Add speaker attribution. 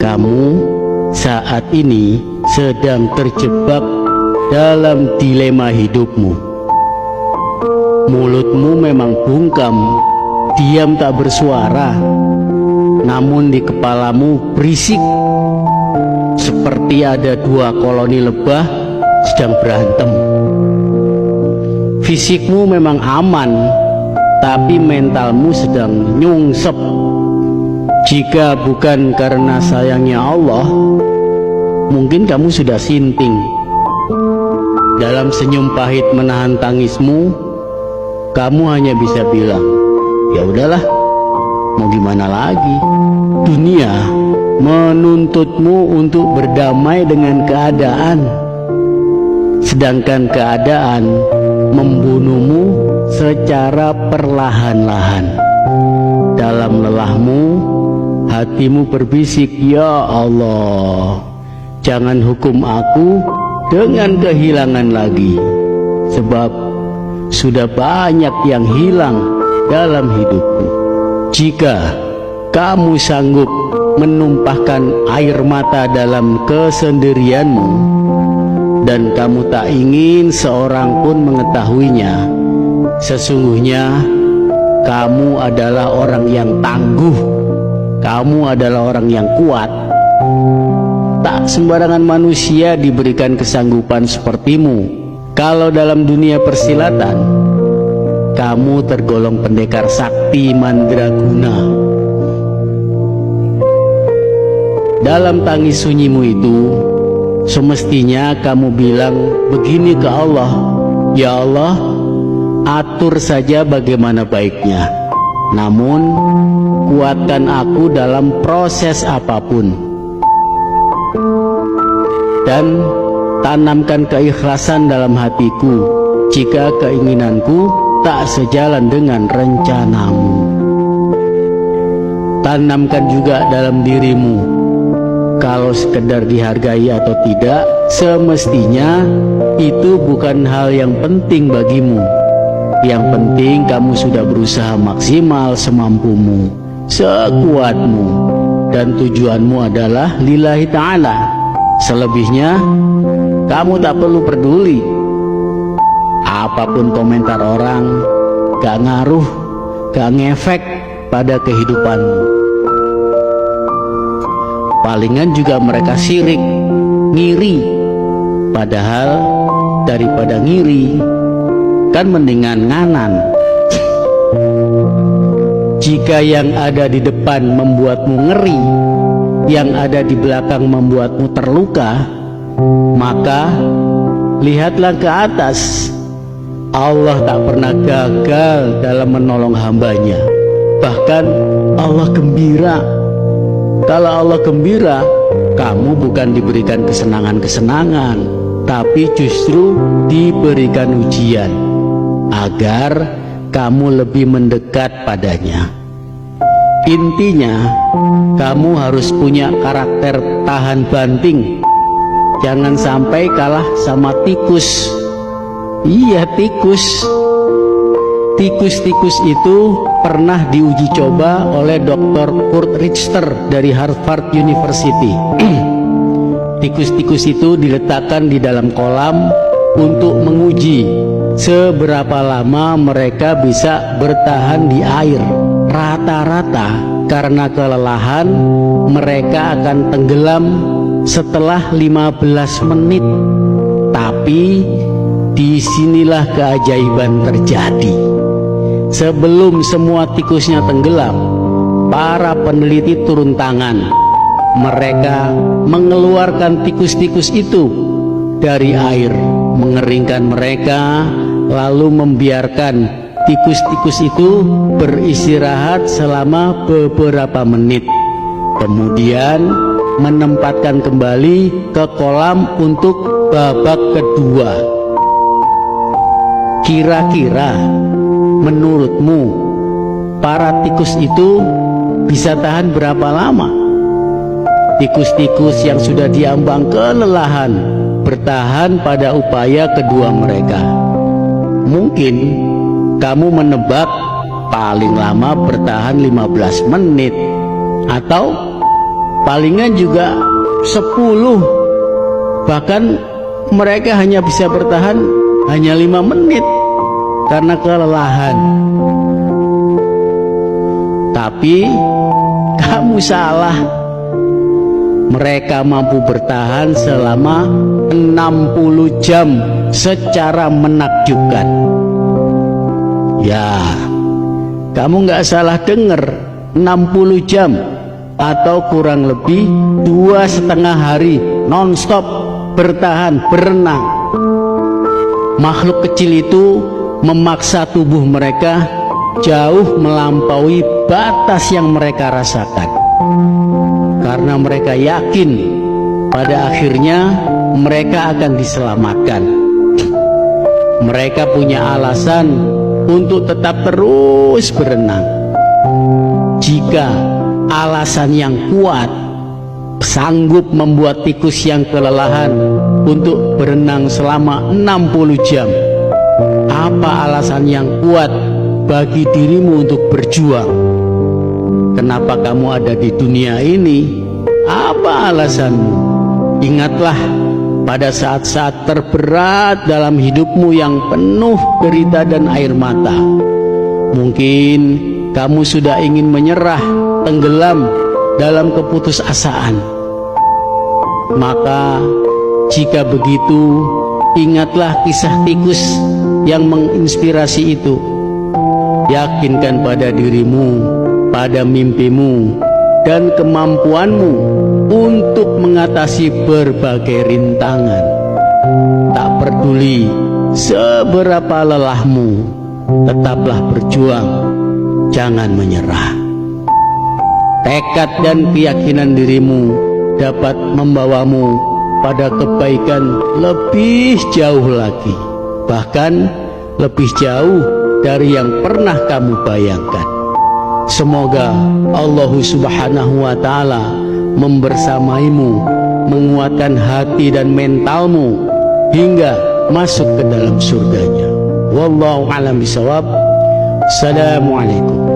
Speaker 1: Kamu saat ini sedang terjebak dalam dilema hidupmu. Mulutmu memang bungkam, diam tak bersuara, namun di kepalamu berisik, seperti ada dua koloni lebah sedang berantem. Fisikmu memang aman, tapi mentalmu sedang nyungsep. Jika bukan karena sayangnya Allah, mungkin kamu sudah sinting. Dalam senyum pahit menahan tangismu, kamu hanya bisa bilang, ya udahlah, mau gimana lagi. Dunia menuntutmu untuk berdamai dengan keadaan, sedangkan keadaan membunuhmu secara perlahan-lahan. Dalam lelahmu, hatimu berbisik, ya Allah, jangan hukum aku dengan kehilangan lagi, sebab sudah banyak yang hilang dalam hidupku. Jika kamu sanggup menumpahkan air mata dalam kesendirianmu, dan kamu tak ingin seorang pun mengetahuinya, sesungguhnya kamu adalah orang yang tangguh, kamu adalah orang yang kuat. Tak sembarangan manusia diberikan kesanggupan sepertimu. Kalau dalam dunia persilatan, kamu tergolong pendekar sakti mandraguna. Dalam tangis sunyimu itu, semestinya kamu bilang begini ke Allah, ya Allah, atur saja bagaimana baiknya, namun kuatkan aku dalam proses apapun, dan tanamkan keikhlasan dalam hatiku jika keinginanku tak sejalan dengan rencanamu. Tanamkan juga dalam dirimu, kalau sekedar dihargai atau tidak, semestinya itu bukan hal yang penting bagimu. Yang penting kamu sudah berusaha maksimal semampumu, sekuatmu, dan tujuanmu adalah lillahi ta'ala. Selebihnya kamu tak perlu peduli. Apapun komentar orang gak ngaruh, gak ngefek pada kehidupanmu. Palingan juga mereka sirik, ngiri. Padahal daripada ngiri, kan mendingan nganan. Jika yang ada di depan membuatmu ngeri, yang ada di belakang membuatmu terluka, maka lihatlah ke atas. Allah tak pernah gagal dalam menolong hambanya. Bahkan Allah gembira. Kalau Allah gembira, kamu bukan diberikan kesenangan-kesenangan, tapi justru diberikan ujian agar kamu lebih mendekat padanya. Intinya, kamu harus punya karakter tahan banting. Jangan sampai kalah sama tikus. Iya, tikus. Tikus-tikus itu pernah diuji coba oleh Dr. Kurt Richter dari Harvard University. Tikus-tikus itu diletakkan di dalam kolam untuk menguji seberapa lama mereka bisa bertahan di air. Rata-rata karena kelelahan mereka akan tenggelam setelah 15 menit. Tapi disinilah keajaiban terjadi. Sebelum semua tikusnya tenggelam, para peneliti turun tangan. Mereka mengeluarkan tikus-tikus itu dari air, mengeringkan mereka, lalu membiarkan tikus-tikus itu beristirahat selama beberapa menit. Kemudian menempatkan kembali ke kolam untuk babak kedua. Kira-kira menurutmu para tikus itu bisa tahan berapa lama? Tikus-tikus yang sudah diambang kelelahan bertahan pada upaya kedua mereka. Mungkin kamu menebak paling lama bertahan 15 menit atau palingan juga 10. Bahkan mereka hanya bisa bertahan hanya 5 menit karena kelelahan. Tapi kamu salah. Mereka mampu bertahan selama 60 jam secara menakjubkan. Ya, kamu nggak salah dengar, 60 jam atau kurang lebih 2,5 hari non-stop bertahan berenang. Makhluk kecil itu memaksa tubuh mereka jauh melampaui batas yang mereka rasakan, karena mereka yakin pada akhirnya mereka akan diselamatkan. Mereka punya alasan untuk tetap terus berenang. Jika alasan yang kuat sanggup membuat tikus yang kelelahan untuk berenang selama 60 jam, apa alasan yang kuat bagi dirimu untuk berjuang? Kenapa kamu ada di dunia ini? Apa alasanmu? Ingatlah pada saat-saat terberat dalam hidupmu yang penuh derita dan air mata. Mungkin kamu sudah ingin menyerah, tenggelam dalam keputusasaan. Maka jika begitu, ingatlah kisah tikus yang menginspirasi itu. Yakinkan pada dirimu, pada mimpimu, dan kemampuanmu untuk mengatasi berbagai rintangan. Tak peduli seberapa lelahmu, tetaplah berjuang, jangan menyerah. Tekad dan keyakinan dirimu dapat membawamu pada kebaikan lebih jauh lagi, bahkan lebih jauh dari yang pernah kamu bayangkan. Semoga Allah Subhanahu wa Ta'ala membersamaimu, menguatkan hati dan mentalmu hingga masuk ke dalam surganya. Wallahu a'lam bishawab. Assalamualaikum.